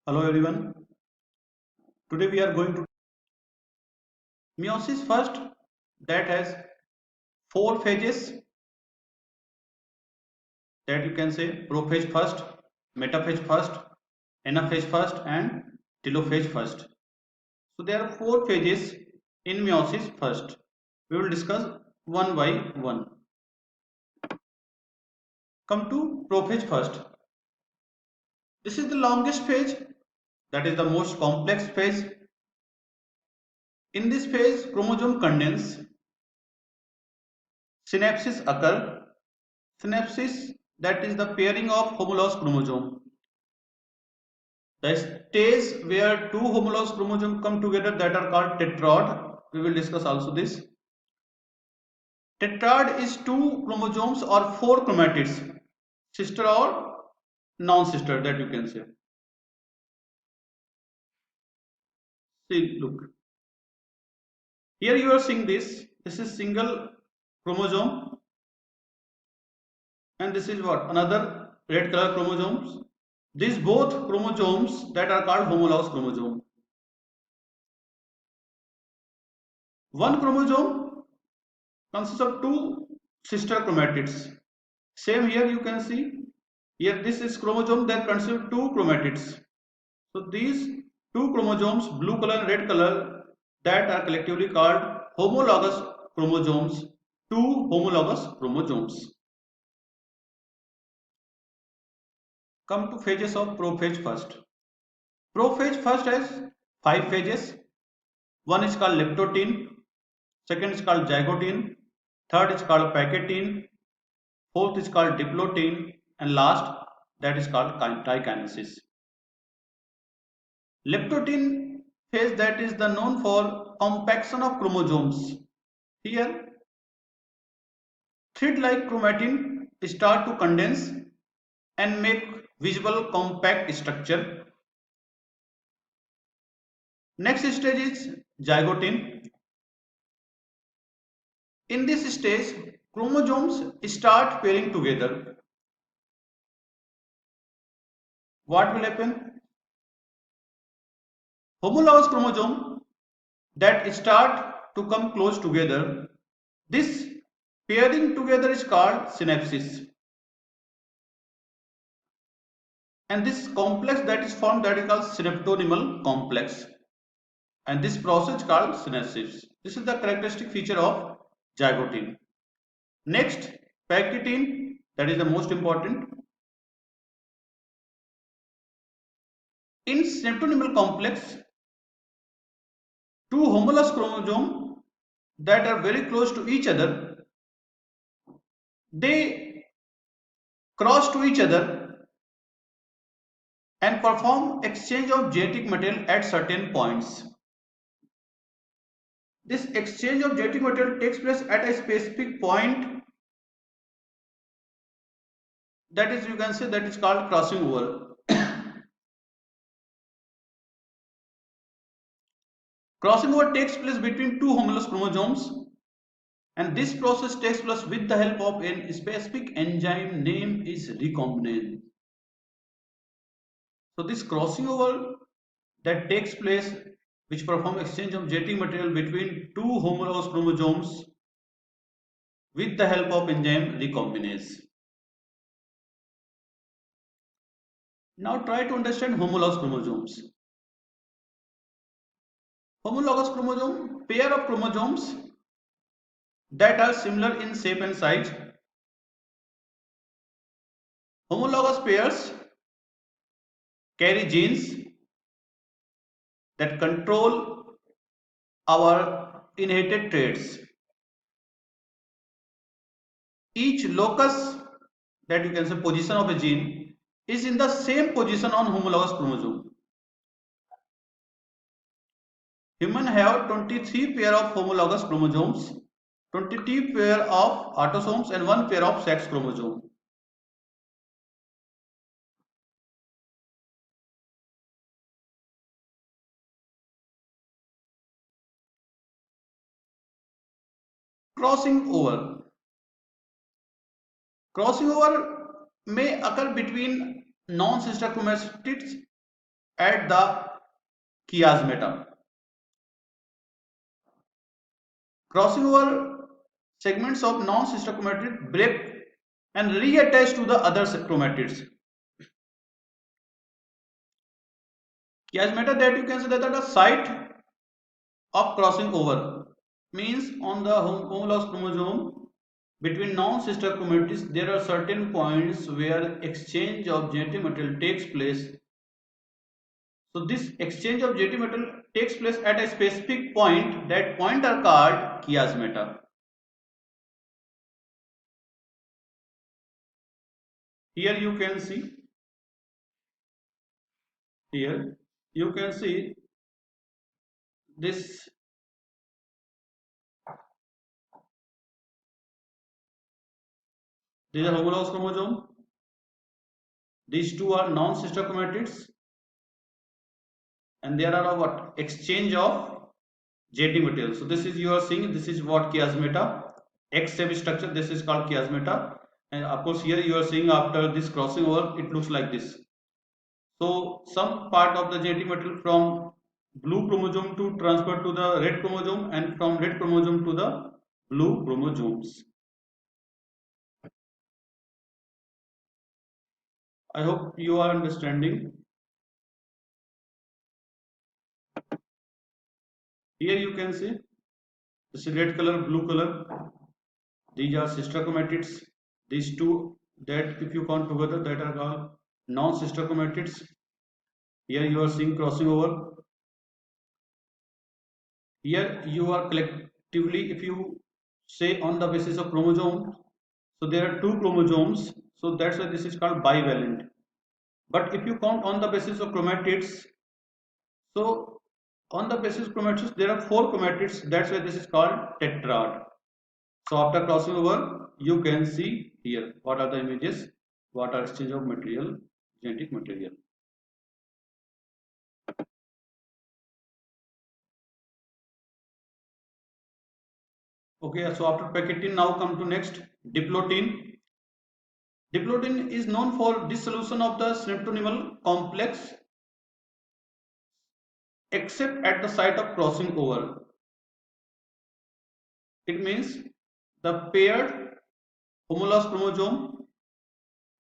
Hello everyone. Today we are going to meiosis first, that has four phases, that you can say prophase first, metaphase first, anaphase first and telophase first. So there are four phases in meiosis first. We will discuss one by one. Come to prophase first. This is the longest phase, that is the most complex phase. In this phase, chromosome condense, synapses occur. Synapsis, that is the pairing of homologous chromosome. The stage where two homologous chromosomes come together, that are called tetrad. We will discuss also this. Tetrad is two chromosomes or four chromatids, sister or non-sister, that you can say. See, look. Here you are seeing this. This is single chromosome, and this is what? Another red color chromosomes. These both chromosomes that are called homologous chromosome. One chromosome consists of two sister chromatids. Same here you can see. Here this is chromosome that consists of two chromatids. So these two chromosomes, blue color and red color, that are collectively called homologous chromosomes. Two homologous chromosomes. Come to phases of prophase first. Prophase first has five phases. One is called leptotin, second is called zygotin, third is called paquetin, fourth is called diplotin, and last that is called trikinesis. Leptotin phase, that is the known for compaction of chromosomes. Here thread-like chromatin start to condense and make visible compact structure. Next stage is zygotin. In this stage, chromosomes start pairing together. What will happen? Homologous chromosome that start to come close together, this pairing together is called synapsis. And this complex that is formed, that is called synaptonymal complex. And this process is called synapsis. This is the characteristic feature of zygotin. Next, paquetin, that is the most important. In synaptonymal complex, two homologous chromosomes that are very close to each other, they cross to each other and perform exchange of genetic material at certain points. This exchange of genetic material takes place at a specific point, that is, you can say, that is called crossing over. Crossing over takes place between two homologous chromosomes, and this process takes place with the help of a specific enzyme name is recombinase. So this crossing over that takes place, which perform exchange of genetic material between two homologous chromosomes with the help of enzyme recombinase. Now try to understand homologous chromosomes. Homologous chromosome, pair of chromosomes that are similar in shape and size. Homologous pairs carry genes that control our inherited traits. Each locus, that you can say position of a gene, is in the same position on homologous chromosome. Humans have 23 pair of homologous chromosomes, 22 pair of autosomes, and 1 pair of sex chromosome. Crossing over. Crossing over may occur between non-sister chromatids at the chiasmata. Crossing over segments of non-sister chromatids break and reattach to the other chromatids. Chiasmata, that you can say that at the site of crossing over means on the homologous chromosome between non-sister chromatids there are certain points where exchange of genetic material takes place. So this exchange of genetic material takes place at a specific point. That point are called chiasmata. Here you can see, here you can see this is a homologous chromosome. These two are non-sister chromatids, and there are a what exchange of JT material. So this is you are seeing, this is what chiasmata, X-shaped structure. This is called chiasmata, and of course here you are seeing after this crossing over, it looks like this. So some part of the genetic material from blue chromosome to transfer to the red chromosome, and from red chromosome to the blue chromosomes. I hope you are understanding. Here you can see this is red color, blue color. These are sister chromatids. These two, that if you count together, that are called non-sister chromatids. Here you are seeing crossing over. Here you are collectively, if you say on the basis of chromosome, so there are two chromosomes, so that's why this is called bivalent. But if you count on the basis of chromatids, so on the basis of chromatids there are four chromatids, that's why this is called tetrad. So after crossing over, you can see here what are the images, what are exchange of material, genetic material. Okay, so after packaging, now come to next diplotin. Diplotin is known for dissolution of the synaptonymal complex except at the site of crossing over. It means the paired homologous chromosome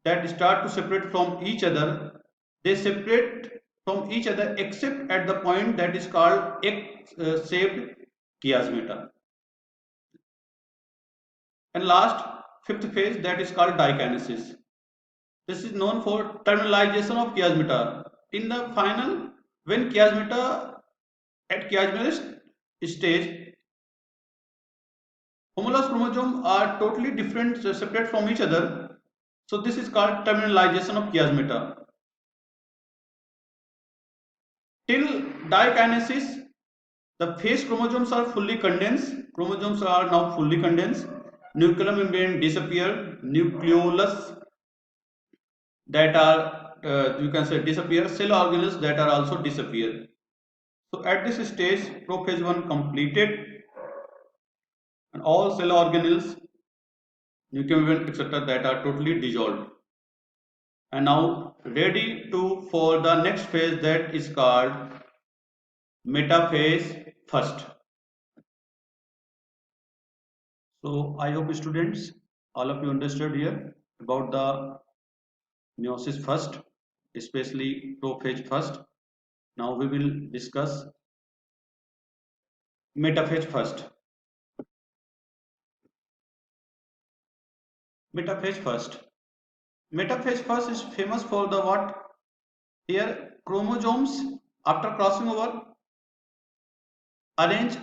that start to separate from each other, they separate from each other except at the point that is called X-shaped chiasmata. And last, fifth phase, that is called dikinesis. This is known for terminalization of chiasmata. In the final, when chiasmata at chiasmatic stage, homologous chromosomes are totally different, separate from each other. So this is called terminalization of chiasmata. Till dikinesis, the phase chromosomes are fully condensed. Chromosomes are now fully condensed. Nuclear membrane disappear. Nucleolus that are you can say disappear. Cell organelles that are also disappear. So at this stage, prophase 1 completed, and all cell organelles, nuclear membrane, etc., that are totally dissolved, and now ready to for the next phase, that is called metaphase first. So I hope students, all of you understood here about the meiosis first, especially prophase first. Now we will discuss metaphase first. Metaphase first. Metaphase first is famous for the what? Here chromosomes after crossing over arrange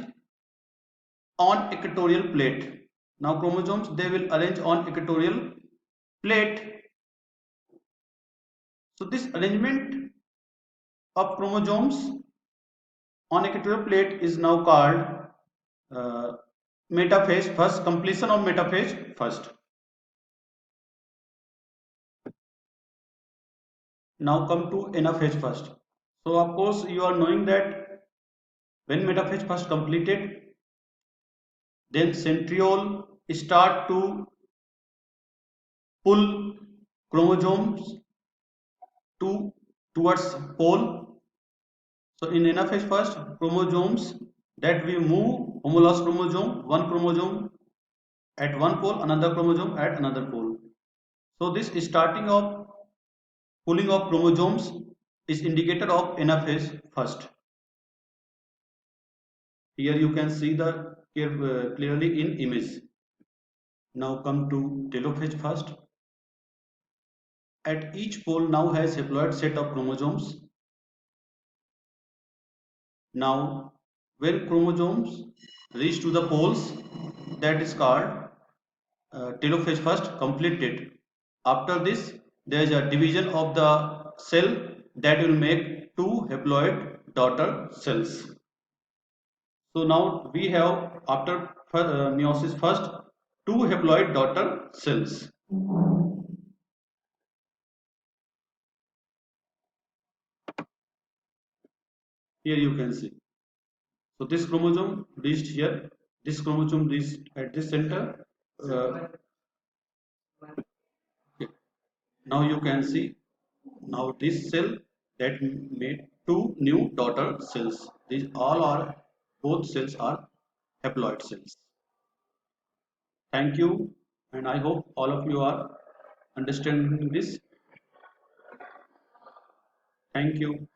on equatorial plate. Now chromosomes, they will arrange on equatorial plate. So this arrangement of chromosomes on equatorial plate is now called metaphase first, completion of metaphase first. Now come to anaphase first. So of course you are knowing that when metaphase first completed, then centriole start to pull chromosomes towards pole, So in anaphase first, chromosomes that we move homologous chromosome, one chromosome at one pole, another chromosome at another pole. So this starting of pulling of chromosomes is indicator of anaphase first. Here you can see the clearly in image. Now come to telophase first. At each pole now has haploid set of chromosomes. Now when chromosomes reach to the poles, that is called telophase first completed. After this there is a division of the cell that will make two haploid daughter cells. So now we have after meiosis first two haploid daughter cells. Here you can see. So this chromosome reached here, this chromosome reached at this center. Okay. Now you can see now this cell that made two new daughter cells. These all are both cells are haploid cells. Thank you, and I hope all of you are understanding this. Thank you.